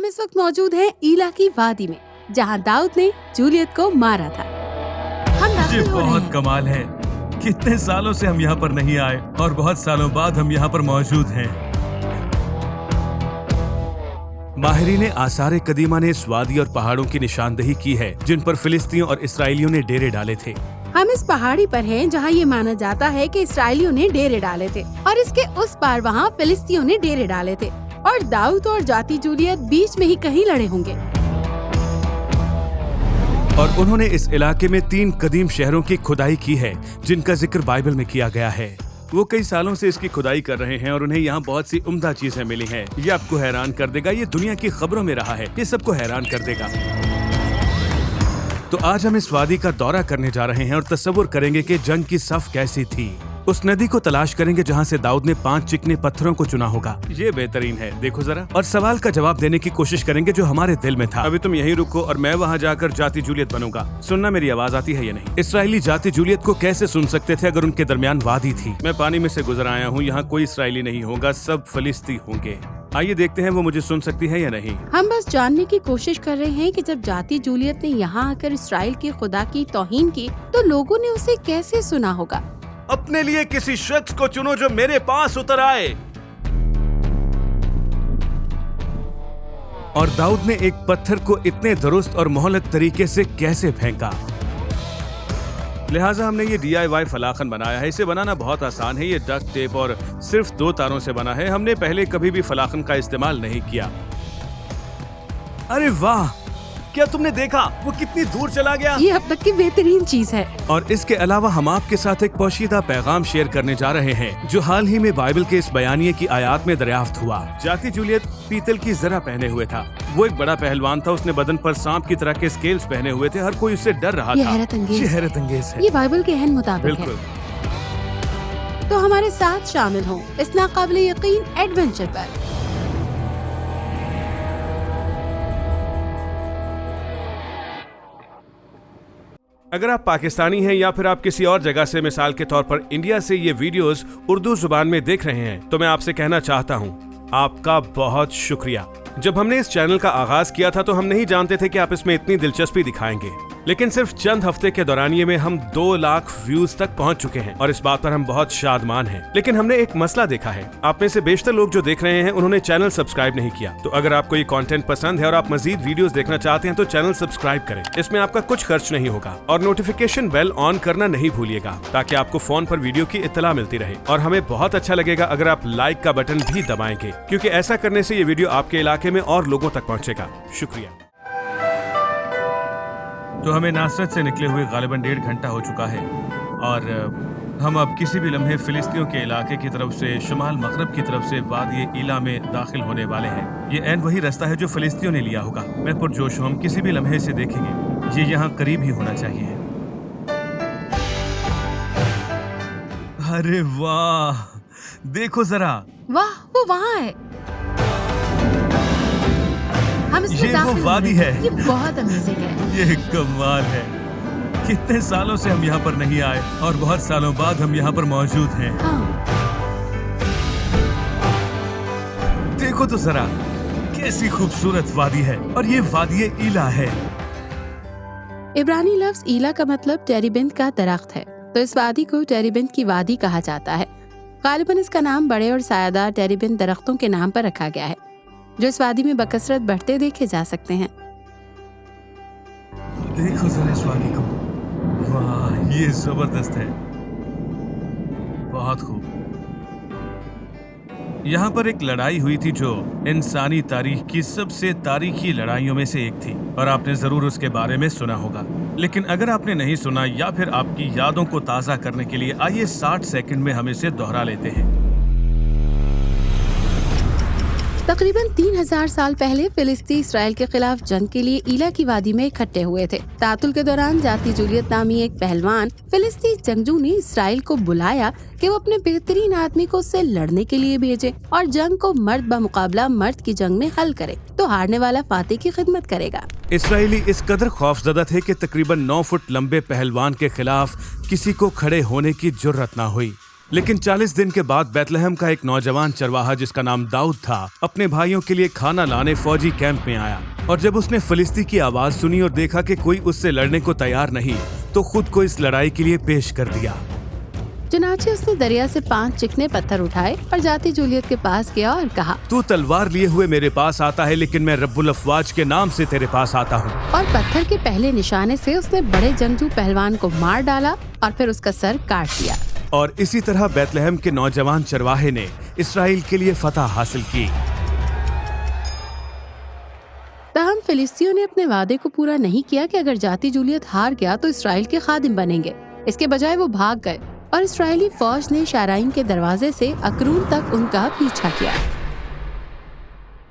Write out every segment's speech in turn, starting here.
हम इस वक्त मौजूद हैं ईला की वादी में, जहां दाऊद ने जूलियत को मारा था। हम दाखिल ये हो रहे बहुत हैं। कमाल है। कितने सालों से हम यहाँ पर नहीं आए और बहुत सालों बाद हम यहाँ पर मौजूद हैं। माहिरीन आसार कदीमा ने इस वादी और पहाड़ों की निशानदेही की है जिन पर फिलिस्तीनियों और इसराइलियों ने डेरे डाले थे। हम इस पहाड़ी पर हैं जहां ये माना जाता है कि इसराइलियों ने डेरे डाले थे और इसके उस पार वहां फिलिस्तीनियों ने डेरे डाले थे और दाऊद और जाति जूलियत बीच में ही कहीं लड़े होंगे। और उन्होंने इस इलाके में 3 कदीम शहरों की खुदाई की है जिनका जिक्र बाइबल में किया गया है। वो कई सालों से इसकी खुदाई कर रहे हैं और उन्हें यहाँ बहुत सी उम्दा चीजें मिली हैं। ये आपको हैरान कर देगा। ये दुनिया की खबरों में रहा है। ये सबको हैरान कर देगा। तो आज हम इस वादी का दौरा करने जा रहे हैं और तस्वुर करेंगे कि जंग की सफ कैसी थी। उस नदी को तलाश करेंगे जहां से दाऊद ने 5 चिकने पत्थरों को चुना होगा। ये बेहतरीन है, देखो जरा। और सवाल का जवाब देने की कोशिश करेंगे जो हमारे दिल में था। अभी तुम यहीं रुको और मैं वहां जाकर जाति जूलियत बनूंगा। सुनना मेरी आवाज आती है या नहीं? इसराइली जाति जूलियत को कैसे सुन सकते थे अगर उनके दरमियान वादी थी? मैं पानी में से गुजर आया हूँ। यहाँ कोई इसराइली नहीं होगा, सब फलिस्ती होंगे। आइए देखते हैं वो मुझे सुन सकती है या नहीं। हम बस जानने की कोशिश कर रहे हैं कि जब जाति जूलियत ने यहाँ आकर इसराइल के खुदा की तौहीन की तो लोगों ने उसे कैसे सुना होगा। अपने लिए किसी शख्स को चुनो जो मेरे पास उतर आए। और दाऊद ने एक पत्थर को इतने दुरुस्त और मोहलक तरीके से कैसे फेंका। लिहाजा हमने ये DIY फलाखन बनाया है। इसे बनाना बहुत आसान है। ये डक्ट टेप और सिर्फ 2 तारों से बना है। हमने पहले कभी भी फलाखन का इस्तेमाल नहीं किया। अरे वाह, क्या तुमने देखा वो कितनी दूर चला गया? ये अब तक की बेहतरीन चीज है। और इसके अलावा हम आपके साथ एक पोशीदा पैगाम शेयर करने जा रहे हैं जो हाल ही में बाइबल के इस बयानिए की आयात में दरियाफ्त हुआ। जाति जूलियत पीतल की जरा पहने हुए था। वो एक बड़ा पहलवान था। उसने बदन पर सांप की तरह के स्केल्स पहने हुए थे। हर कोई उससे डर रहा था। ये हैरत अंगेज है। ये बाइबल के अहम मुताबिक है। बिल्कुल। तो हमारे साथ शामिल हों इस नाकाबिले यकीन एडवेंचर पर। अगर आप पाकिस्तानी हैं या फिर आप किसी और जगह से, मिसाल के तौर पर इंडिया से ये वीडियोस उर्दू जुबान में देख रहे हैं, तो मैं आपसे कहना चाहता हूँ आपका बहुत शुक्रिया। जब हमने इस चैनल का आगाज किया था तो हम नहीं जानते थे कि आप इसमें इतनी दिलचस्पी दिखाएंगे, लेकिन सिर्फ चंद हफ्ते के दौरानिये में हम 2 लाख व्यूज तक पहुंच चुके हैं और इस बात पर हम बहुत शादमान हैं। लेकिन हमने एक मसला देखा है। आप में से बेशतर लोग जो देख रहे हैं उन्होंने चैनल सब्सक्राइब नहीं किया। तो अगर आपको ये कंटेंट पसंद है और आप मजीद वीडियोस देखना चाहते हैं तो चैनल सब्सक्राइब करें। इसमें आपका कुछ खर्च नहीं होगा और नोटिफिकेशन बेल ऑन करना नहीं भूलिएगा ताकि आपको फोन पर वीडियो की इत्तला मिलती रहे। और हमें बहुत अच्छा लगेगा अगर आप लाइक का बटन भी दबाएंगे, क्योंकि ऐसा करने से ये वीडियो आपके इलाके में और लोगों तक पहुंचेगा। शुक्रिया। तो हमें नासरत से निकले हुए गालिबन 1.5 घंटा हो चुका है और हम अब किसी भी लम्हे फिलिस्तीनियों के इलाके की तरफ से शुमाल मगरब की तरफ से वादी ईला में दाखिल होने वाले हैं। ये ऐन वही रास्ता है जो फिलिस्तीनियों ने लिया होगा। मैं पुरजोश हूं, हम किसी भी लम्हे से देखेंगे। ये यहाँ करीब ही होना चाहिए। अरे वाह, देखो जरा। वाह, वो वहाँ है। हम इसमें ये वो दाखिल हो वादी रहे हैं। है। ये बहुत अमेजिंग है। ये कमाल है। कितने सालों से हम यहाँ पर नहीं आए और बहुत सालों बाद हम यहाँ पर मौजूद हैं। हाँ। देखो तो जरा कैसी खूबसूरत वादी है और ये वादी ईला है। इब्रानी लफ्ज ईला का मतलब टेरीबिंत का दरख्त है, तो इस वादी को टेरीबिंत की वादी कहा जाता है। गालिबन इसका नाम बड़े और सायादार टेरीबिंत दरख्तों के नाम पर रखा गया है जो इस वादी में बकसरत बढ़ते देखे जा सकते हैं। देखो जरा इस वादी को। वाह, ये जबरदस्त है। बहुत खूब। यहाँ पर एक लड़ाई हुई थी जो इंसानी तारीख की सबसे तारीखी लड़ाइयों में से एक थी और आपने जरूर उसके बारे में सुना होगा। लेकिन अगर आपने नहीं सुना या फिर आपकी यादों को ताज़ा करने के लिए आइए 60 सेकंड में हम इसे दोहरा लेते हैं। तकरीबन 3000 साल पहले फिलिस्ती इसराइल के खिलाफ जंग के लिए ईला की वादी में इकट्ठे हुए थे। तातुल के दौरान जाति जूलियत नामी एक पहलवान फिलिस्ती जंगजू ने इसराइल को बुलाया कि वो अपने बेहतरीन आदमी को उससे लड़ने के लिए भेजे और जंग को मर्द बमुकाबला मर्द की जंग में हल करे, तो हारने वाला फातिह की खिदमत करेगा। इसराइली इस कदर खौफजदा थे कि तकरीबन 9 फुट लंबे पहलवान के खिलाफ किसी को खड़े होने की जुर्रत ना हुई। लेकिन 40 दिन के बाद बैतलहम का एक नौजवान चरवाहा जिसका नाम दाऊद था, अपने भाइयों के लिए खाना लाने फौजी कैंप में आया। और जब उसने फिलिस्ती की आवाज सुनी और देखा कि कोई उससे लड़ने को तैयार नहीं, तो खुद को इस लड़ाई के लिए पेश कर दिया। चुनाचे उसने दरिया से 5 चिकने पत्थर उठाए और जाती जूलियत के पास गया और कहा, तू तलवार लिए हुए मेरे पास आता है, लेकिन मैं रब्बुल अफवाज के नाम से तेरे पास आता हूँ। और पत्थर के पहले निशाने से उसने बड़े जंगजू पहलवान को मार डाला और फिर उसका सर काट दिया। और इसी तरह बैतलहम के नौजवान चरवाहे ने इसराइल के लिए फतह हासिल की। ताहम फिलिस्तियों ने अपने वादे को पूरा नहीं किया कि अगर जाती जूलियत हार गया तो इसराइल के खादिम बनेंगे। इसके बजाय वो भाग गए और इसराइली फौज ने शाराइम के दरवाजे से अकरून तक उनका पीछा किया।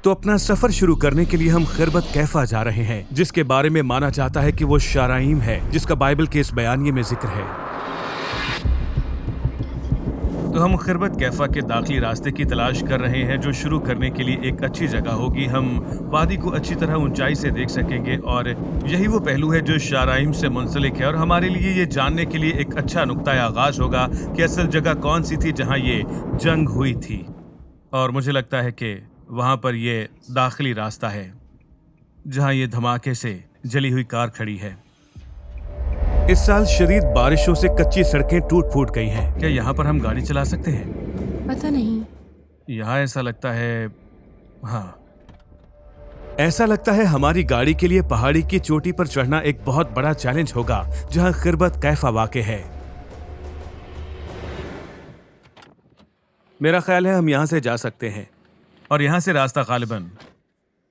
तो अपना सफर शुरू करने के लिए हम खिरबत कैफा जा रहे हैं, जिसके बारे में माना जाता है कि वो शाराइम है, जिसका बाइबल के इस बयानिए में जिक्र है। तो हम खिरबत कैफा के दाखिली रास्ते की तलाश कर रहे हैं, जो शुरू करने के लिए एक अच्छी जगह होगी। हम वादी को अच्छी तरह ऊंचाई से देख सकेंगे और यही वो पहलू है जो शाराइम से मुंसलिक है। और हमारे लिए ये जानने के लिए एक अच्छा नुक्ता आगाज होगा कि असल जगह कौन सी थी जहां ये जंग हुई थी। और मुझे लगता है कि वहां पर ये दाखिली रास्ता है जहां ये धमाके से जली हुई कार खड़ी है। इस साल शदीद बारिशों से कच्ची सड़कें टूट फूट गई हैं। क्या यहाँ पर हम गाड़ी चला सकते हैं? पता नहीं। यहाँ ऐसा लगता है, हाँ, ऐसा लगता है हमारी गाड़ी के लिए पहाड़ी की चोटी पर चढ़ना एक बहुत बड़ा चैलेंज होगा, जहाँ खिरबत कैफा वाक़े है। मेरा ख्याल है हम यहाँ से जा सकते हैं और यहाँ से रास्ता गालिबन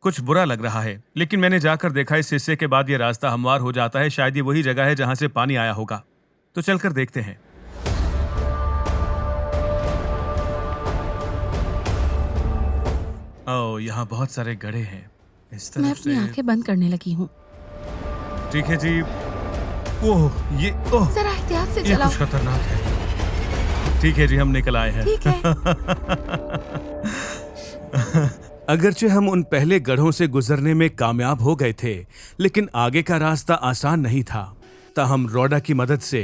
कुछ बुरा लग रहा है, लेकिन मैंने जाकर देखा इस हिस्से के बाद ये रास्ता हमवार हो जाता है। शायद ये वही जगह है जहां से पानी आया होगा, तो चलकर देखते हैं। ओह, यहाँ बहुत सारे गड्ढे हैं। इस तरफ मैं अपनी आंखें बंद करने लगी हूँ। ठीक है जी। ओह, ये ओह, जरा एहतियात से ये चलाओ। कुछ खतरनाक है। ठीक है जी, हम निकल आए हैं। ठीक है। अगरचे हम उन पहले गढ़ों से गुजरने में कामयाब हो गए थे, लेकिन आगे का रास्ता आसान नहीं था। ताहम रोडा की मदद से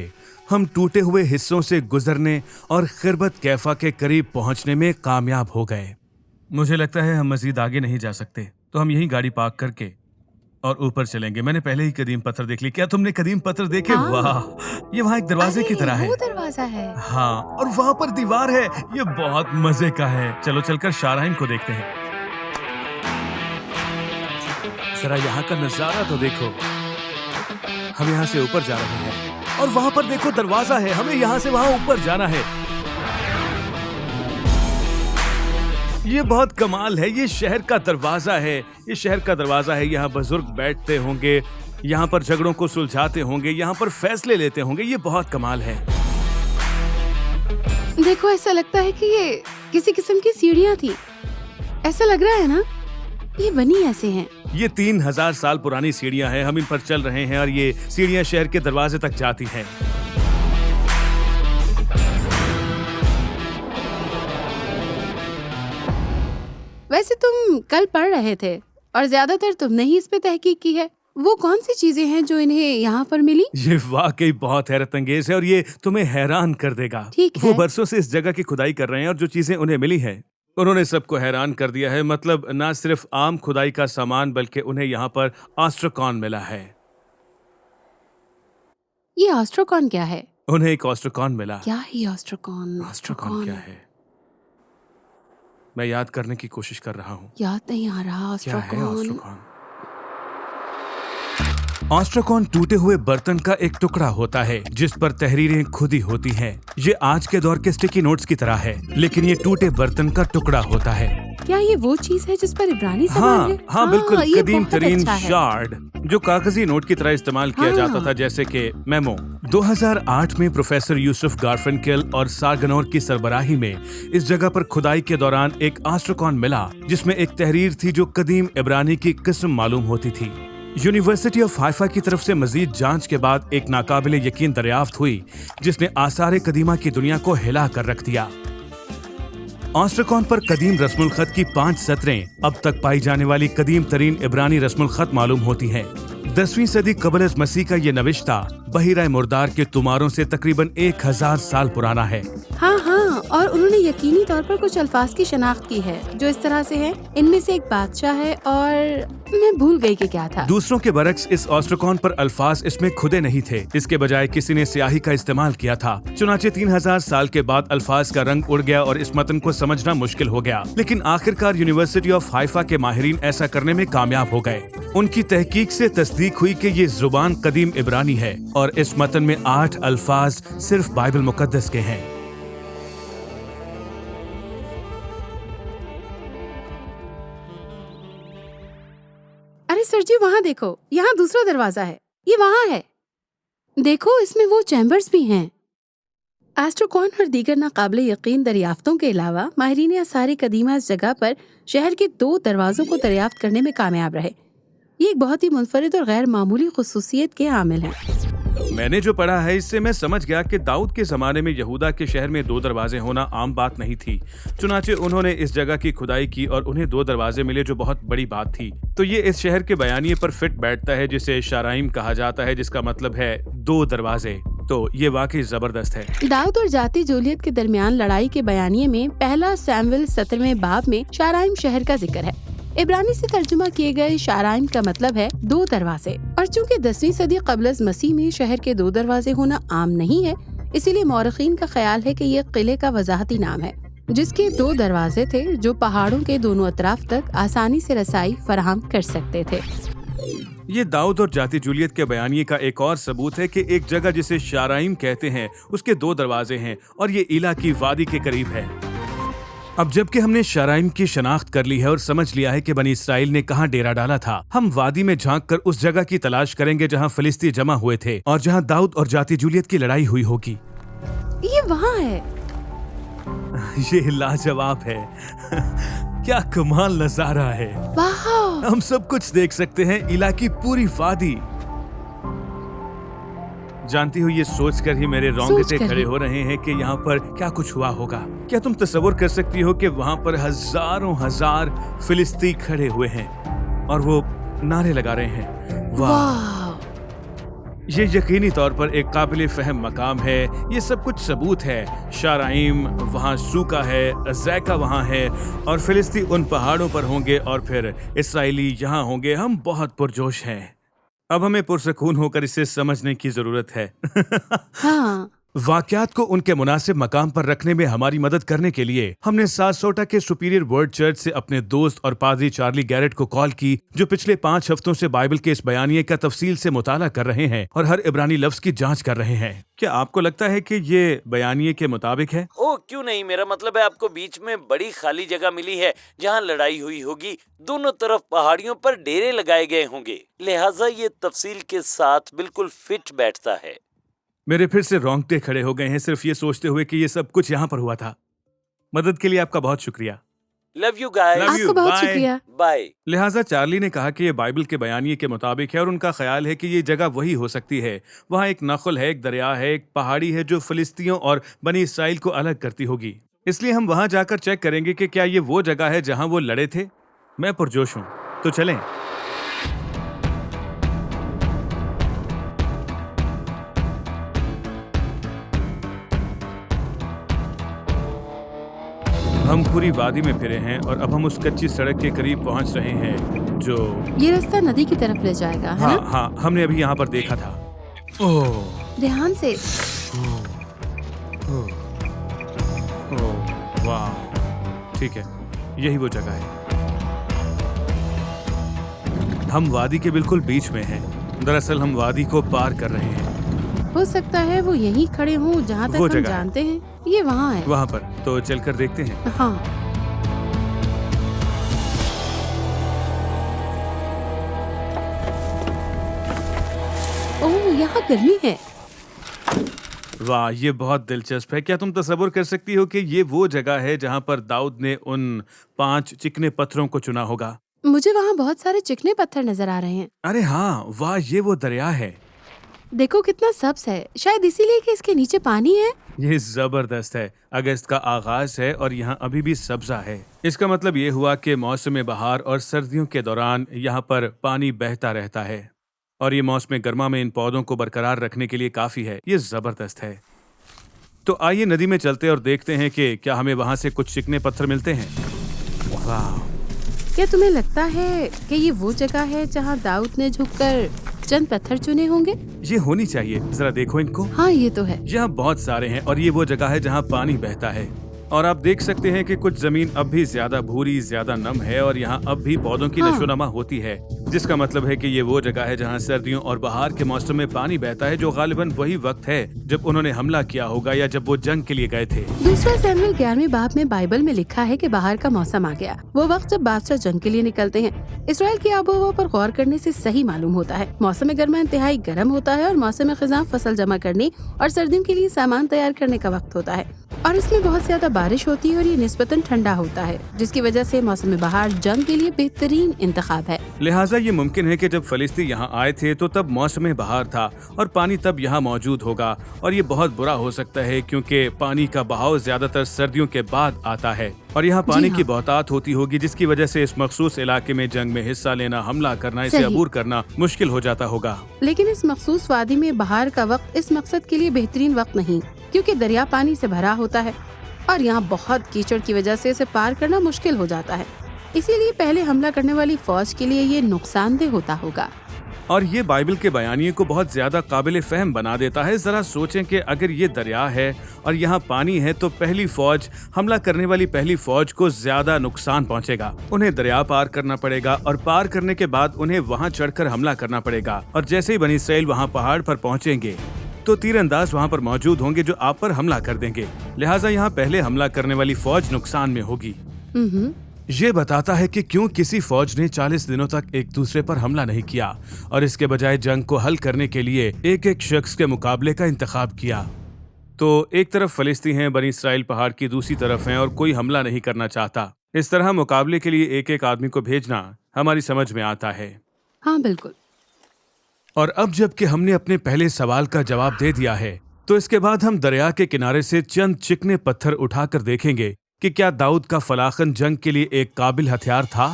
हम टूटे हुए हिस्सों से गुजरने और खिरबत कैफा के करीब पहुंचने में कामयाब हो गए। मुझे लगता है हम मजीद आगे नहीं जा सकते, तो हम यहीं गाड़ी पार्क करके और ऊपर चलेंगे। मैंने पहले ही कदीम पत्थर देख ली। क्या तुमने कदीम पत्थर देखे? हाँ। वाह, ये वहाँ एक दरवाजे की तरह है। वो दरवाजा है। हाँ, और वहाँ पर दीवार है। ये बहुत मजे का है। चलो चलकर शाराइम को देखते हैं। जरा यहाँ का नजारा तो देखो। हम यहाँ से ऊपर जा रहे हैं और वहाँ पर देखो दरवाजा है। हमें यहाँ से वहाँ ऊपर जाना है। ये बहुत कमाल है। ये शहर का दरवाजा है। ये शहर का दरवाजा है। यहाँ बुजुर्ग बैठते होंगे, यहाँ पर झगड़ों को सुलझाते होंगे, यहाँ पर फैसले लेते होंगे। ये बहुत कमाल है। देखो, ऐसा लगता है कि ये किसी किस्म की सीढ़ियाँ थी। ऐसा लग रहा है ना, ये बनी ऐसे हैं। ये 3000 साल पुरानी सीढ़ियां हैं। हम इन पर चल रहे हैं और ये सीढ़ियां शहर के दरवाजे तक जाती हैं। वैसे तुम कल पढ़ रहे थे और ज्यादातर तुमने ही इस पे तहकीक की है। वो कौन सी चीजें हैं जो इन्हें यहाँ पर मिली? ये वाकई बहुत हैरत अंगेज है और ये तुम्हें हैरान कर देगा। ठीक है। वो बरसों से इस जगह की खुदाई कर रहे हैं और जो चीजें उन्हें मिली हैं, उन्होंने सबको हैरान कर दिया है। मतलब ना सिर्फ आम खुदाई का सामान, बल्कि उन्हें यहाँ पर ऑस्ट्रोकॉन मिला है। ये ऑस्ट्रोकॉन क्या है? उन्हें एक ऑस्ट्रोकॉन मिला। क्या ही ऑस्ट्रोकॉन? ऑस्ट्रोकॉन क्या है? मैं याद करने की कोशिश कर रहा हूँ। याद नहीं आ रहा। क्या है ऑस्ट्रोकॉन? ऑस्ट्रोकॉन? ऑस्ट्रोकॉन टूटे हुए बर्तन का एक टुकड़ा होता है जिस पर तहरीरें खुदी होती हैं। ये आज के दौर के स्टिकी नोट्स की तरह है, लेकिन ये टूटे बर्तन का टुकड़ा होता है। क्या ये वो चीज है जिस पर इब्रानी सवाल है? हाँ, बिल्कुल। ये कदीम बहुत तरीन अच्छा है। शार्ड जो कागजी नोट की तरह इस्तेमाल किया जाता था, जैसे कि मेमो। 2008 में प्रोफेसर यूसुफ गारफिनकेल और सारगनौर की सरबराही में इस जगह पर खुदाई के दौरान एक ऑस्ट्रोकॉन मिला, जिसमें एक तहरीर थी जो कदीम इब्रानी की किस्म मालूम होती थी। यूनिवर्सिटी ऑफ हाइफा की तरफ से मजीद जांच के बाद एक नाकाबिले यकीन दरियाफ्त हुई, जिसने आसार कदीमा की दुनिया को हिला कर रख दिया। ऑस्ट्रोकॉन पर कदीम रस्मुल खत की 5 सतरें अब तक पाई जाने वाली कदीम तरीन इब्रानी रस्मुल खत मालूम होती हैं। 10वीं सदी कबल मसीह का ये नविश्ता बहिरा मुर्दार के तुमारों से तकरीबन 1000 साल पुराना है। हाँ हाँ, और उन्होंने यकीनी तौर पर कुछ अल्फाज की शनाख्त की है जो इस तरह से हैं। इनमें से एक बादशाह है और मैं भूल गई कि क्या था। दूसरों के बरक्स इस ऑस्ट्रोकॉन पर अल्फाज इसमें खुदे नहीं थे, इसके बजाय किसी ने स्याही का इस्तेमाल किया था। चुनाचे 3000 साल के बाद अल्फाज का रंग उड़ गया और इस मतन को समझना मुश्किल हो गया, लेकिन आखिरकार यूनिवर्सिटी ऑफ हाइफा के माहिरीन ऐसा करने में कामयाब हो गए। उनकी तहकीक से तस्दीक हुई कि ये जुबान कदीम इब्रानी है और इस मतन में 8 अल्फाज सिर्फ बाइबल मुकद्दस के हैं। अरे सर जी, वहाँ देखो, यहाँ दूसरा दरवाजा है, ये वहाँ है। देखो, इसमें वो चैम्बर्स भी हैं। एस्ट्रोकॉन और दीगर नाकाबिले यकीन दरियाफ्तों के अलावा माहिरीन आसार कदीमा इस जगह पर शहर के 2 दरवाजों को दरियाफ्त करने में कामयाब रहे। ये एक बहुत ही मुनफरिद और गैर मामूली खुसूसियत के हामिल हैं। मैंने जो पढ़ा है इससे मैं समझ गया कि दाऊद के जमाने में यहूदा के शहर में 2 दरवाजे होना आम बात नहीं थी। चुनाचे उन्होंने इस जगह की खुदाई की और उन्हें 2 दरवाजे मिले, जो बहुत बड़ी बात थी। तो ये इस शहर के बयानिए पर फिट बैठता है, जिसे शाराइम कहा जाता है, जिसका मतलब है 2 दरवाजे। तो ये वाकई जबरदस्त है। दाऊद और जाती जूलियत के दरमियान लड़ाई के बयानिए में पहला सैमुएल 17वें बाब में शाराइम शहर का जिक्र है। इब्रानी से तर्जुमा किए गए शाराइम का मतलब है 2 दरवाजे, और चूंकि 10वीं सदी कबल मसीह में शहर के 2 दरवाजे होना आम नहीं है, इसीलिए मौरखीन का ख्याल है कि ये किले का वजाहती नाम है, जिसके 2 दरवाजे थे जो पहाड़ों के दोनों अतराफ तक आसानी से रसाई फराहम कर सकते थे। ये दाऊद और जाती जूलियत के बयानिए का एक और सबूत है कि एक जगह जिसे शाराइम कहते हैं उसके 2 दरवाजे हैं और ये इला की वादी के करीब है। अब जबकि हमने शाराइम की शनाख्त कर ली है और समझ लिया है कि बनी इसराइल ने कहाँ डेरा डाला था, हम वादी में झांककर उस जगह की तलाश करेंगे जहाँ फिलिस्ती जमा हुए थे और जहाँ दाऊद और जाती जूलियत की लड़ाई हुई होगी। ये वहाँ है। ये लाजवाब है। क्या कमाल नजारा है। वाह! हम सब कुछ देख सकते हैं, इला की पूरी वादी। जानती हो, ये सोचकर ही मेरे रोंगटे खड़े हो रहे हैं कि यहाँ पर क्या कुछ हुआ होगा। क्या तुम तस्वुर कर सकती हो कि वहाँ पर हजारों हजार फिलिस्ती खड़े हुए हैं और वो नारे लगा रहे हैं। वाह! ये यकीनी तौर पर एक काबिल फहम मकाम है। ये सब कुछ सबूत है। शाराइम वहाँ, सूका है, अज़ैका वहाँ है और फिलिस्ती उन पहाड़ों पर होंगे और फिर इसराइली यहाँ होंगे। हम बहुत पुरजोश हैं। अब हमें पुरसकून होकर इसे समझने की जरूरत है। हाँ। वाक़यात को उनके मुनासिब मकाम पर रखने में हमारी मदद करने के लिए हमने सारसोटा के सुपीरियर वर्ड चर्च से अपने दोस्त और पादरी चार्ली गैरेट को कॉल की, जो पिछले 5 हफ्तों से बाइबल के इस बयानिए का तफसील से मुताला कर रहे हैं और हर इब्रानी लफ्ज की जांच कर रहे हैं। क्या आपको लगता है कि ये बयानिए के मुताबिक है? ओह, क्यों नहीं। मेरा मतलब है आपको बीच में बड़ी खाली जगह मिली है जहाँ लड़ाई हुई होगी। दोनों तरफ पहाड़ियों पर डेरे लगाए गए होंगे, लिहाजा ये तफसील के साथ बिल्कुल फिट बैठता है। मेरे फिर से रोंगटे खड़े हो गए हैं सिर्फ ये सोचते हुए कि ये सब कुछ यहाँ पर हुआ था। मदद के लिए आपका बहुत शुक्रिया। Love you guys. आपको बहुत शुक्रिया। बाय। लिहाजा चार्ली ने कहा कि ये बाइबल के बयानिए के मुताबिक है और उनका ख्याल है कि ये जगह वही हो सकती है। वहाँ एक नखल है, एक दरिया है, एक पहाड़ी है जो फिलिस्तियों और बनी इसराइल को अलग करती होगी। इसलिए हम वहाँ जाकर चेक करेंगे कि क्या ये वो जगह है जहाँ वो लड़े थे। मैं पुरजोश हूँ, तो चलें। हम पूरी वादी में फिरे हैं और अब हम उस कच्ची सड़क के करीब पहुंच रहे हैं जो ये रास्ता नदी की तरफ ले जाएगा, है हाँ ना? हाँ, हमने अभी यहाँ पर देखा था। ओह, ध्यान से। ओह, वाह, ठीक है, यही वो जगह है। हम वादी के बिल्कुल बीच में हैं। दरअसल हम वादी को पार कर रहे हैं। हो सकता है वो यहीं खड़े हों जहाँ तक वो हम जगह जानते हैं। ये वहाँ है। वहाँ पर तो चलकर देखते हैं। हाँ। ओह, यहाँ गर्मी है। वाह, ये बहुत दिलचस्प है। क्या तुम तसव्वुर कर सकती हो कि ये वो जगह है जहाँ पर दाऊद ने उन 5 चिकने पत्थरों को चुना होगा? मुझे वहाँ बहुत सारे चिकने पत्थर नजर आ रहे हैं। अरे हाँ, वाह, ये वो दरिया है। देखो कितना सब्ज है, शायद इसीलिए कि इसके नीचे पानी है। ये जबरदस्त है। अगस्त का आगाज है और यहाँ अभी भी सब्जा है। इसका मतलब ये हुआ कि मौसम बहार और सर्दियों के दौरान यहाँ पर पानी बहता रहता है। और ये मौसम गर्मा में इन पौधों को बरकरार रखने के लिए काफी है। ये जबरदस्त है। तो आइए नदी में चलते और देखते हैं कि क्या हमें वहां से कुछ चिकने पत्थर मिलते हैं। वाह! क्या तुम्हें लगता है कि ये वो जगह है जहाँ दाऊद ने झुककर चंद पत्थर चुने होंगे? ये होनी चाहिए। जरा देखो इनको। हाँ, ये तो है। यहाँ बहुत सारे हैं और ये वो जगह है जहाँ पानी बहता है। और आप देख सकते हैं कि कुछ जमीन अब भी ज्यादा भूरी, ज्यादा नम है और यहाँ अब भी पौधों की हाँ। नशोनमा होती है, जिसका मतलब है कि ये वो जगह है जहाँ सर्दियों और बहार के मौसम में पानी बहता है, जो गालिबन वही वक्त है जब उन्होंने हमला किया होगा या जब वो जंग के लिए गए थे। दूसरा सैमुएल 11वें बाब में बाइबल में लिखा है कि बाहर का मौसम आ गया, वो वक्त जब बादशाह जंग के लिए निकलते हैं। इसराइल की आबोहवा पर गौर करने से सही मालूम होता है। मौसम गर्मा इंतहाई गर्म होता है और मौसम खिज़ां फसल जमा करने और सर्दियों के लिए सामान तैयार करने का वक्त होता है, और इसमें बहुत ज्यादा बारिश होती है और ये निस्बतन ठंडा होता है, जिसकी वजह से मौसम बहार जंग के लिए बेहतरीन इंतखाब है। लिहाजा ये मुमकिन है कि जब फलिस्ती यहाँ आए थे तो तब मौसम बहार था और पानी तब यहाँ मौजूद होगा। और ये बहुत बुरा हो सकता है क्योंकि पानी का बहाव ज्यादातर सर्दियों के बाद आता है और यहाँ पानी की बहुतात होती होगी, जिसकी वजह से इस मखसूस इलाके में जंग में हिस्सा लेना, हमला करना, इसे अबूर करना मुश्किल हो जाता होगा। लेकिन इस मखसूस वादी में बहार का वक्त इस मकसद के लिए बेहतरीन वक्त नहीं, क्योंकि दरिया पानी से भरा होता है और यहाँ बहुत कीचड़ की वजह से इसे पार करना मुश्किल हो जाता है। इसीलिए पहले हमला करने वाली फौज के लिए ये नुकसानदेह होता होगा। और ये बाइबल के बयानिए को बहुत ज्यादा काबिल फहम बना देता है। जरा सोचें कि अगर ये दरिया है और यहाँ पानी है तो पहली फौज, हमला करने वाली पहली फौज को ज्यादा नुकसान पहुँचेगा। उन्हें दरिया पार करना पड़ेगा और पार करने के बाद उन्हें वहाँ चढ़कर हमला करना पड़ेगा। और जैसे ही बनी इसराइल वहाँ पहाड़ पर पहुँचेंगे तो तीरंदाज वहाँ पर मौजूद होंगे जो आप पर हमला कर देंगे। लिहाजा यहाँ पहले हमला करने वाली फौज नुकसान में होगी। ये बताता है कि क्यों किसी फौज ने 40 दिनों तक एक दूसरे पर हमला नहीं किया और इसके बजाय जंग को हल करने के लिए एक एक शख्स के मुकाबले का इंतखाब किया। तो एक तरफ फलिस्ती हैं, बनी इसराइल पहाड़ की दूसरी तरफ हैं और कोई हमला नहीं करना चाहता। इस तरह मुकाबले के लिए एक एक आदमी को भेजना हमारी समझ में आता है। हाँ, बिल्कुल। और अब जबकि हमने अपने पहले सवाल का जवाब दे दिया है, तो इसके बाद हम दरिया के किनारे से चंद चिकने पत्थर उठाकर देखेंगे कि क्या दाऊद का फलाखन जंग के लिए एक काबिल हथियार था।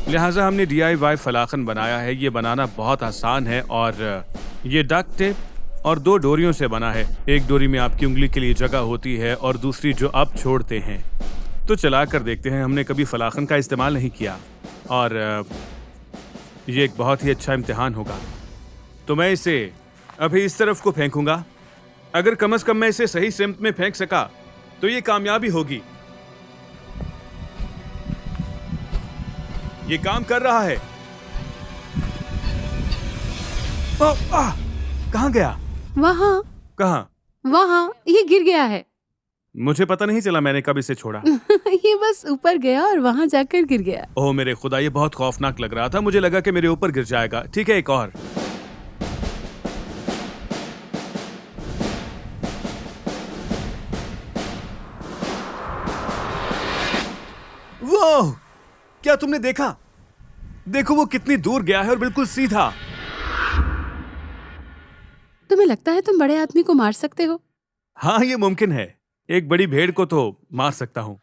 लिहाजा हमने DIY फलाखन बनाया है। ये बनाना बहुत आसान है और ये डक्ट टेप और 2 डोरियों से बना है। एक डोरी में आपकी उंगली के लिए जगह होती है और दूसरी जो आप छोड़ते हैं। तो चला कर देखते हैं। हमने कभी फलाखन का इस्तेमाल नहीं किया और ये एक बहुत ही अच्छा इम्तिहान होगा। तो मैं इसे अभी इस तरफ को फेंकूंगा। अगर कम से कम मैं इसे सही सिमत में फेंक सका तो ये कामयाबी होगी। ये काम कर रहा है। कहाँ गया? वहाँ। कहाँ? वहाँ, ये गिर गया है। मुझे पता नहीं चला मैंने कब इसे छोड़ा। ये बस ऊपर गया और वहाँ जाकर गिर गया। ओह मेरे खुदा, ये बहुत खौफनाक लग रहा था। मुझे लगा कि मेरे ऊपर गिर जाएगा। ठीक है, एक और। वो क्या तुमने देखा? देखो वो कितनी दूर गया है और बिल्कुल सीधा। तुम्हें लगता है तुम बड़े आदमी को मार सकते हो? हाँ, ये मुमकिन है। एक बड़ी भेड़ को तो मार सकता हूँ।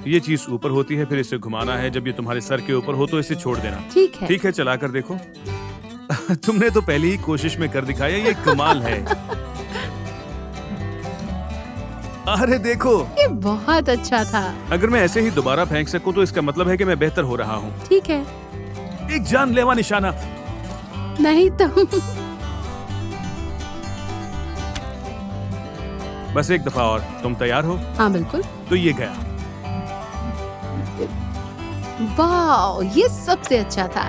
ये चीज ऊपर होती है, फिर इसे घुमाना है। जब ये तुम्हारे सर के ऊपर हो तो इसे छोड़ देना। ठीक है। ठीक है, चला कर देखो। तुमने तो पहली ही कोशिश में कर दिखाया। ये कमाल है। अरे देखो, ये बहुत अच्छा था। अगर मैं ऐसे ही दोबारा फेंक सकूं तो इसका मतलब है कि मैं बेहतर हो रहा हूँ। ठीक है। एक जानलेवा निशाना। नहीं तो बस एक दफा और। तुम तैयार हो? हाँ, बिल्कुल। तो ये गया। वाह, ये सबसे अच्छा था।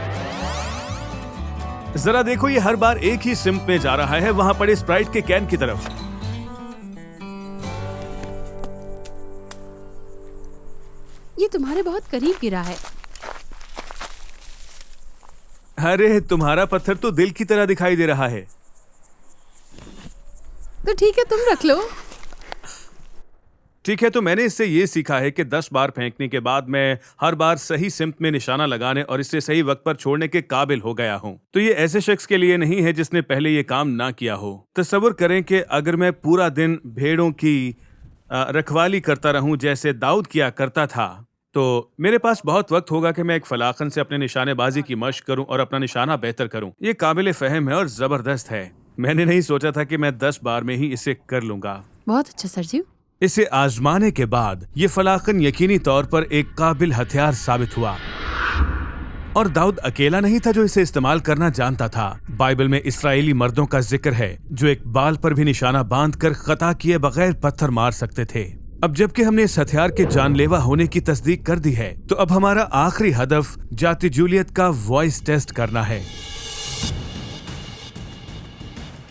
जरा देखो, ये हर बार एक ही सिमत में जा रहा है, वहां पड़े स्प्राइट के कैन की तरफ। ये तुम्हारे बहुत करीब गिरा है। अरे तुम्हारा पत्थर तो दिल की तरह दिखाई दे रहा है। तो ठीक है, तुम रख लो। ठीक है, तो मैंने इससे ये सीखा है कि 10 बार फेंकने के बाद मैं हर बार सही सिमत में निशाना लगाने और इसे सही वक्त पर छोड़ने के काबिल हो गया हूँ। तो ये ऐसे शख्स के लिए नहीं है जिसने पहले ये काम ना किया हो। तसव्वुर करें कि अगर मैं पूरा दिन भेड़ों की रखवाली करता रहूं जैसे दाऊद किया करता था, तो मेरे पास बहुत वक्त होगा कि मैं एक फलाखन से अपने निशानेबाजी की मशक करूं और अपना निशाना बेहतर करूं। ये काबिल फहम है और जबरदस्त है। मैंने नहीं सोचा था कि मैं 10 बार में ही इसे कर लूंगा। बहुत अच्छा सरजू। इसे आजमाने के बाद ये फलाखन यकीनी तौर पर एक काबिल हथियार साबित हुआ। और दाऊद अकेला नहीं था जो इसे इस्तेमाल करना जानता था। बाइबल में इस्राएली मर्दों का जिक्र है जो एक बाल पर भी निशाना बांधकर खता किए बगैर पत्थर मार सकते थे। अब जबकि हमने इस हथियार के जानलेवा होने की तस्दीक कर दी है, तो अब हमारा आखिरी हदफ जाति जूलियत का वॉइस टेस्ट करना है।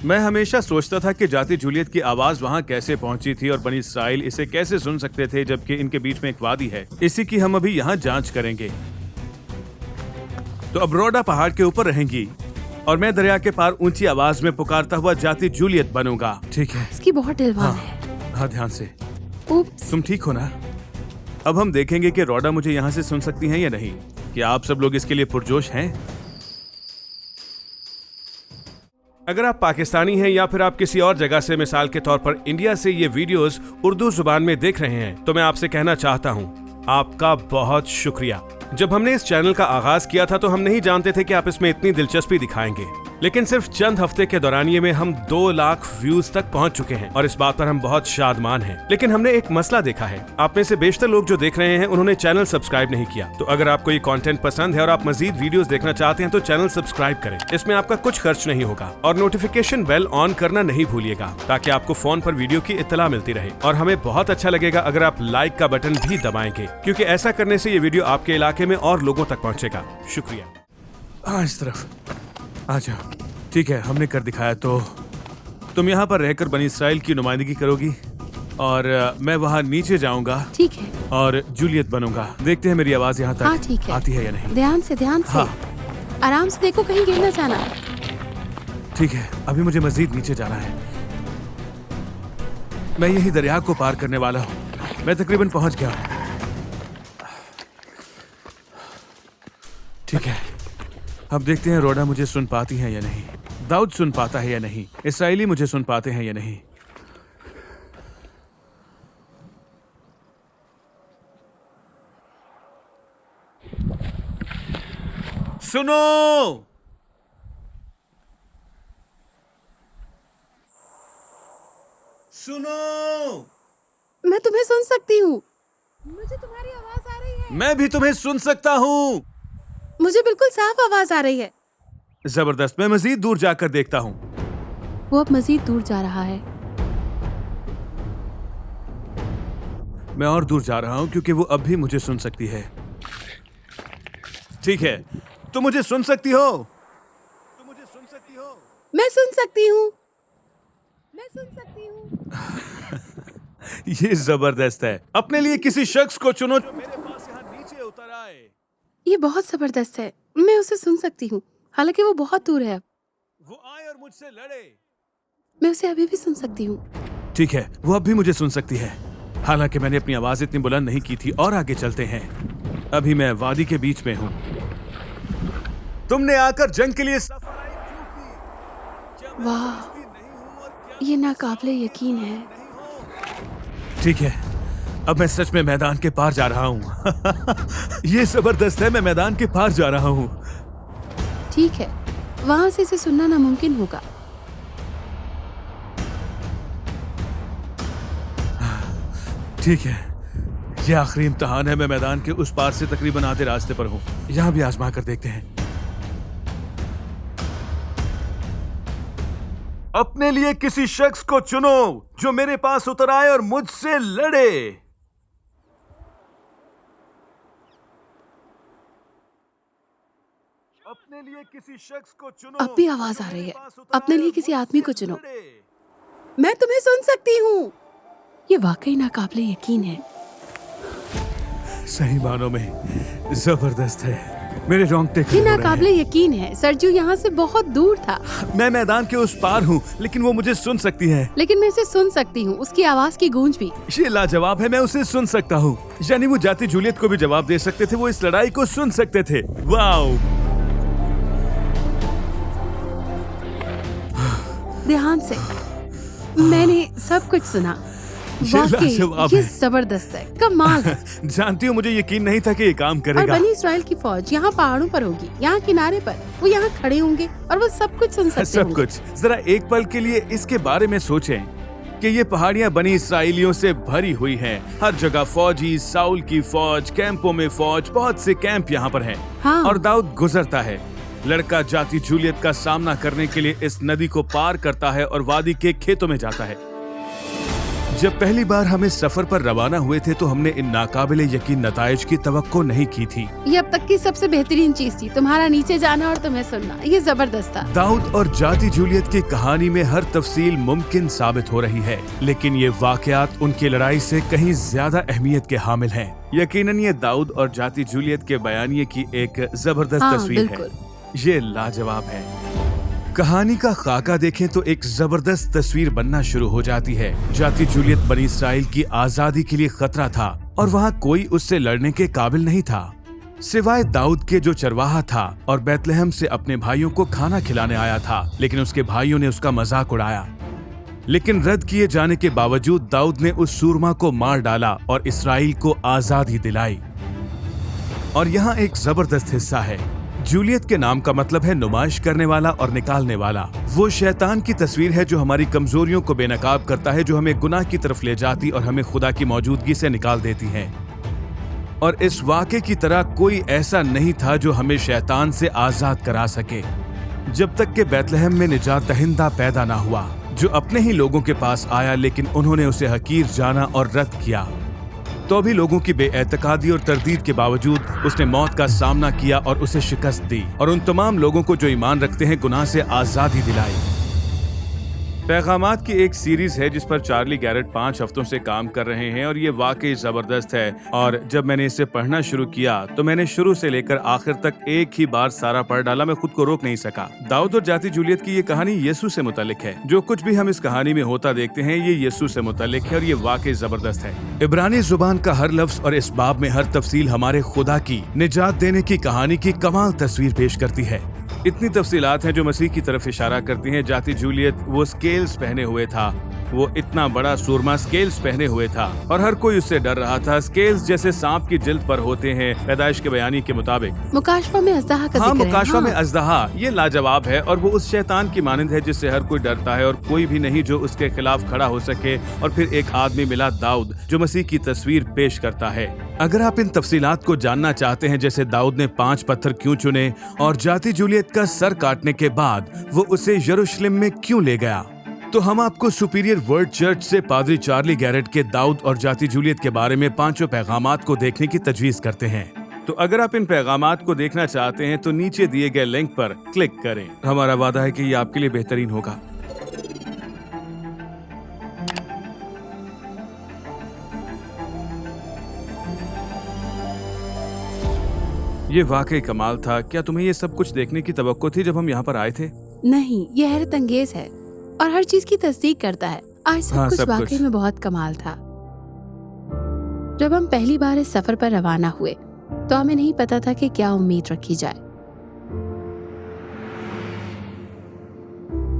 मैं हमेशा सोचता था कि जाति जूलियत की आवाज वहां कैसे पहुंची थी और बनी इस्राएल इसे कैसे सुन सकते थे, जबकि इनके बीच में एक वादी है। इसी की हम अभी यहाँ जांच करेंगे। तो अब रोडा पहाड़ के ऊपर रहेंगी और मैं दरिया के पार ऊंची आवाज में पुकारता हुआ जाति जूलियत बनूंगा। ठीक है? इसकी बहुत ढलवान है। हाँ, ध्यान से। उप्स। तुम ठीक हो ना? अब हम देखेंगे कि रोडा मुझे यहाँ से सुन सकती हैं या नहीं। क्या आप सब लोग इसके लिए पुरजोश हैं? अगर आप पाकिस्तानी हैं या फिर आप किसी और जगह से, मिसाल के तौर पर इंडिया से ये वीडियोस उर्दू जुबान में देख रहे हैं, तो मैं आपसे कहना चाहता हूँ आपका बहुत शुक्रिया। जब हमने इस चैनल का आगाज किया था तो हम नहीं जानते थे कि आप इसमें इतनी दिलचस्पी दिखाएंगे, लेकिन सिर्फ चंद हफ्ते के दौरानिये में हम 2 लाख व्यूज तक पहुंच चुके हैं और इस बात पर हम बहुत शादमान हैं। लेकिन हमने एक मसला देखा है, आप में से बेशतर लोग जो देख रहे हैं उन्होंने चैनल सब्सक्राइब नहीं किया। तो अगर आपको ये कंटेंट पसंद है और आप मजीद वीडियोस देखना चाहते हैं तो चैनल सब्सक्राइब करें। इसमें आपका कुछ खर्च नहीं होगा और नोटिफिकेशन बेल ऑन करना नहीं भूलिएगा ताकि आपको फोन पर वीडियो की इत्तला मिलती रहे। और हमें बहुत अच्छा लगेगा अगर आप लाइक का बटन भी दबाएंगे, क्योंकि ऐसा करने से ये वीडियो आपके इलाके में और लोगों तक पहुंचेगा। शुक्रिया। हाँ, इस तरफ आ जाओ। ठीक है, हमने कर दिखाया। तो तुम यहाँ पर रहकर बनी इस्राएल की नुमाइंदगी करोगी और मैं वहाँ नीचे जाऊंगा। ठीक है। और जूलियत बनूंगा। देखते हैं मेरी आवाज यहाँ हाँ, तक ठीक है। आती है या नहीं। ध्यान से, ध्यान से। हाँ। आराम से देखो, कहीं गिर ना जाना। ठीक है, अभी मुझे मजीद नीचे जाना है। मैं यही दरिया को पार करने वाला हूँ। मैं तकरीबन पहुंच गया हूँ। ठीक है, अब देखते हैं रोडा मुझे सुन पाती है या नहीं, दाऊद सुन पाता है या नहीं, इस्राएली मुझे सुन पाते हैं या नहीं। सुनो, सुनो। मैं तुम्हें सुन सकती हूँ। मुझे तुम्हारी आवाज आ रही है। मैं भी तुम्हें सुन सकता हूँ। मुझे बिल्कुल साफ आवाज आ रही है। जबरदस्त। मैं मजीद दूर जाकर देखता हूँ। वो अब मजीद दूर जा रहा है। मैं और दूर जा रहा हूँ क्योंकि वो अब भी मुझे सुन सकती है। ठीक है, तुम मुझे सुन सकती हो? तुम मुझे सुन सकती हो? मैं सुन सकती हूँ। मैं सुन सकती हूँ। ये जबरदस्त है। अपने लिए किसी शख्स को चुनो जो मेरे पास यहाँ नीचे उतर आए। ये बहुत जबरदस्त है। मैं उसे सुन सकती हूँ, हालांकि वो बहुत दूर है। अब वो आए और मुझसे लड़े। मैं उसे अभी भी सुन सकती हूँ। ठीक है, वो अब भी मुझे सुन सकती है, हालांकि मैंने अपनी आवाज इतनी बुलंद नहीं की थी। और आगे चलते हैं। अभी मैं वादी के बीच में हूँ। तुमने आकर जंग के लिए सफाई क्यों की? क्या मैं वाह, फिलिस्तीन नहीं हूँ और क्या ये नाकाबिले यकीन है। ठीक है, अब मैं सच में मैदान के पार जा रहा हूँ। ये जबरदस्त है, मैं मैदान के पार जा रहा हूँ। ठीक है, वहां से इसे सुनना नामुमकिन होगा। ठीक है, ये आखिरी इम्तिहान है। मैं मैदान के उस पार से तकरीबन आधे रास्ते पर हूँ। यहाँ भी आजमा कर देखते हैं। अपने लिए किसी शख्स को चुनो जो मेरे पास उतर आए और मुझसे लड़े। अपने लिए किसी शख्स को चुनो। अब भी आवाज आ रही है। अपने लिए किसी आदमी को चुनो। मैं तुम्हें सुन सकती हूँ। ये वाकई नाकाबिले यकीन है। सही मानों में जबरदस्त है। मेरे रोंगटे खड़े ये हो रहे हैं। नाकाबिले यकीन है। सरजू यहाँ से बहुत दूर था, मैं मैदान के उस पार हूँ, लेकिन वो मुझे सुन सकती है। लेकिन मैं इसे सुन सकती हूँ, उसकी आवाज की गूंज भी। ये लाजवाब है, मैं उसे सुन सकता हूँ। यानी वो जाति जूलियत को भी जवाब दे सकते थे, वो इस लड़ाई को सुन सकते थे। वाओ! ध्यान से, मैंने सब कुछ सुना। वाकई लाजवाब ये है। जबरदस्त है, कमाल है। जानती हूँ, मुझे यकीन नहीं था कि ये काम और करेगा। बनी इसराइल की फौज यहाँ पहाड़ों पर होगी, यहाँ किनारे पर, वो यहाँ खड़े होंगे और वो सब कुछ सुन सकते सब होंगे। कुछ। जरा एक पल के लिए इसके बारे में सोचें कि ये पहाड़ियां बनी इसराइलियों से भरी हुई हैं। हर जगह फौजी, साउल की फौज, कैंपों में फौज, बहुत से कैंप यहाँ पर हैं। हाँ। और दाऊद गुजरता है। लड़का जाति जूलियत का सामना करने के लिए इस नदी को पार करता है और वादी के खेतों में जाता है। जब पहली बार हम इस सफर पर रवाना हुए थे तो हमने इन नाकाबिले यकीन नताइज की तवक्को नहीं की थी। ये अब तक की सबसे बेहतरीन चीज थी, तुम्हारा नीचे जाना और तुम्हें सुनना, ये जबरदस्त था। दाऊद और जाति जूलियत की कहानी में हर तफसील मुमकिन साबित हो रही है, लेकिन ये वाकयात उनकी लड़ाई से कहीं ज्यादा अहमियत के हामिल हैं। यकीनन ये दाऊद और जाति जूलियत के बयानिए की एक जबरदस्त हाँ, तस्वीर है। ये लाजवाब है। कहानी का खाका देखें तो एक जबरदस्त तस्वीर बनना शुरू हो जाती है। जाति जूलियत बनी इसराइल की आजादी के लिए खतरा था और वहाँ कोई उससे लड़ने के काबिल नहीं था, सिवाय दाऊद के जो चरवाहा था और बैतलहम से अपने भाइयों को खाना खिलाने आया था। लेकिन उसके भाइयों ने उसका मजाक उड़ाया। लेकिन रद्द किए जाने के बावजूद दाऊद ने उस सूरमा को मार डाला और इसराइल को आजादी दिलाई। और यहाँ एक जबरदस्त हिस्सा है। जूलियत के नाम का मतलब है नुमाइश करने वाला और निकालने वाला। वो शैतान की तस्वीर है जो हमारी कमजोरियों को बेनकाब करता है, जो हमें गुनाह की तरफ ले जाती और हमें खुदा की मौजूदगी से निकाल देती है। और इस वाक़े की तरह कोई ऐसा नहीं था जो हमें शैतान से आजाद करा सके, जब तक कि बैतलहम में निजात दहिंदा पैदा ना हुआ, जो अपने ही लोगों के पास आया, लेकिन उन्होंने उसे हकीर जाना और रद्द किया। तो भी लोगों की बेएतकादी और तरदीद के बावजूद उसने मौत का सामना किया और उसे शिकस्त दी और उन तमाम लोगों को जो ईमान रखते हैं गुनाह से आजादी दिलाई। पैगामात की एक सीरीज है जिस पर चार्ली गैरेट 5 हफ्तों से काम कर रहे हैं और ये वाकई जबरदस्त है। और जब मैंने इसे पढ़ना शुरू किया तो मैंने शुरू से लेकर आखिर तक एक ही बार सारा पढ़ डाला। मैं खुद को रोक नहीं सका। दाऊद और जाति जूलियत की ये कहानी यीशु से मुतालिक है। जो कुछ भी हम इस कहानी में होता देखते हैं ये यीशु से मुतालिक है और ये वाकई जबरदस्त है। इब्रानी जुबान का हर लफ्ज और इस बाब में हर तफसील हमारे खुदा की निजात देने की कहानी की कमाल तस्वीर पेश करती है। इतनी तफसीलात हैं जो मसीह की तरफ इशारा करती हैं। जाति जूलियत वो स्केल्स पहने हुए था, वो इतना बड़ा सूरमा स्केल्स पहने हुए था और हर कोई उससे डर रहा था। स्केल्स जैसे सांप की जिल्द पर होते हैं पैदाइश के बयानी के मुताबिक। मुकाशवा में अज़दहा का हाँ, जिक्र है। मुकाशवा में हाँ। अज़दहा ये लाजवाब है और वो उस शैतान की मानंद है जिससे हर कोई डरता है और कोई भी नहीं जो उसके खिलाफ खड़ा हो सके। और फिर एक आदमी मिला दाऊद जो मसीह की तस्वीर पेश करता है। अगर आप इन तफसीलात को जानना चाहते हैं, जैसे दाऊद ने 5 पत्थर क्यों चुने और जाति जूलियत का सर काटने के बाद वो उसे यरूशलेम में क्यों ले गया, तो हम आपको सुपीरियर वर्ल्ड चर्च से पादरी चार्ली गैरेट के दाऊद और जाति जूलियत के बारे में 5 पैगामात को देखने की तजवीज़ करते हैं। तो अगर आप इन पैगामात को देखना चाहते हैं तो नीचे दिए गए लिंक पर क्लिक करें। हमारा वादा है कि ये आपके लिए बेहतरीन होगा। ये वाकई कमाल था। क्या तुम्हें ये सब कुछ देखने की तवक्को थी जब हम यहाँ पर आए थे? नहीं, ये हैरत अंगेज है और हर चीज की तस्दीक करता है। आज सब हाँ, कुछ सब वाकई कुछ। में बहुत कमाल था। जब हम पहली बार इस सफर पर रवाना हुए तो हमें नहीं पता था कि क्या उम्मीद रखी जाए,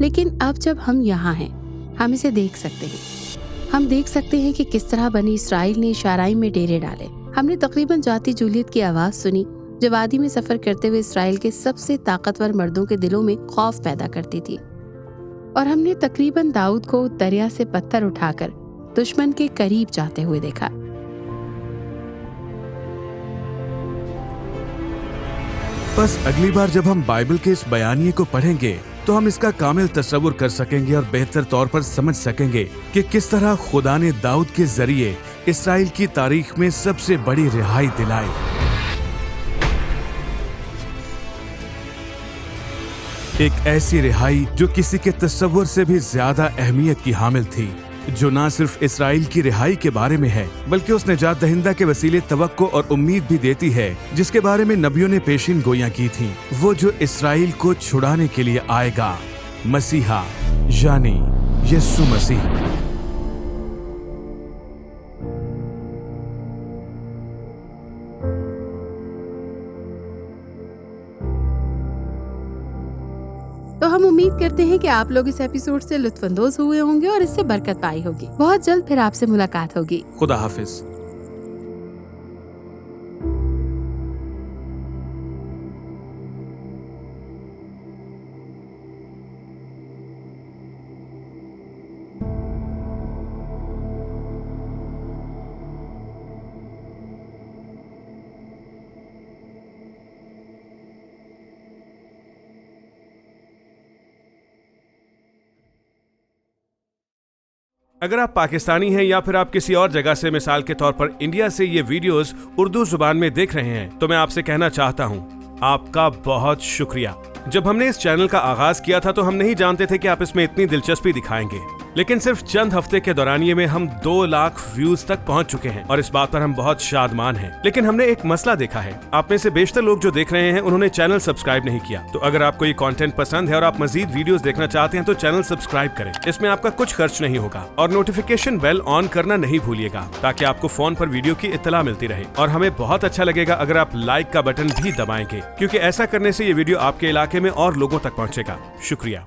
लेकिन अब जब हम यहाँ हैं हम इसे देख सकते हैं। हम देख सकते हैं कि किस तरह बनी इसराइल ने शाराइम में डेरे डाले। हमने तकरीबन जाति जूलियत की आवाज सुनी जो वादी में सफर करते हुए इसराइल के सबसे ताकतवर मर्दों के दिलों में खौफ पैदा करती थी। और हमने तकरीबन दाऊद को दरिया से पत्थर उठाकर दुश्मन के करीब जाते हुए देखा। बस अगली बार जब हम बाइबल के इस बयानिए को पढ़ेंगे तो हम इसका कामिल तस्वुर कर सकेंगे और बेहतर तौर पर समझ सकेंगे कि किस तरह खुदा ने दाऊद के जरिए इसराइल की तारीख में सबसे बड़ी रिहाई दिलाई। एक ऐसी रिहाई जो किसी के तस्वुर से भी ज्यादा अहमियत की हामिल थी, जो ना सिर्फ इसराइल की रिहाई के बारे में है बल्कि उस निजात दहिंदा के वसीले तवक्को और उम्मीद भी देती है जिसके बारे में नबियों ने पेशीन गोइयां की थी। वो जो इसराइल को छुड़ाने के लिए आएगा, मसीहा यानी यीशु मसीह। तो हम उम्मीद करते हैं कि आप लोग इस एपिसोड से लुत्फानंदोज हुए होंगे और इससे बरकत पाई होगी। बहुत जल्द फिर आपसे मुलाकात होगी। खुदा हाफिज। अगर आप पाकिस्तानी हैं या फिर आप किसी और जगह से मिसाल के तौर पर इंडिया से ये वीडियोस उर्दू जुबान में देख रहे हैं तो मैं आपसे कहना चाहता हूं, आपका बहुत शुक्रिया। जब हमने इस चैनल का आगाज किया था तो हम नहीं जानते थे कि आप इसमें इतनी दिलचस्पी दिखाएंगे, लेकिन सिर्फ चंद हफ्ते के दौरानिये में हम 2 लाख व्यूज तक पहुंच चुके हैं और इस बात पर हम बहुत शादमान हैं। लेकिन हमने एक मसला देखा है, आप में से बेशतर लोग जो देख रहे हैं उन्होंने चैनल सब्सक्राइब नहीं किया। तो अगर आपको ये कंटेंट पसंद है और आप मजीद वीडियोस देखना चाहते हैं तो चैनल सब्सक्राइब करें। इसमें आपका कुछ खर्च नहीं होगा और नोटिफिकेशन बेल ऑन करना नहीं भूलिएगा ताकि आपको फोन पर वीडियो की इत्तला मिलती रहे। और हमें बहुत अच्छा लगेगा अगर आप लाइक का बटन भी दबाएंगे, क्योंकि ऐसा करने से ये वीडियो आपके इलाके में और लोगों तक पहुंचेगा। शुक्रिया।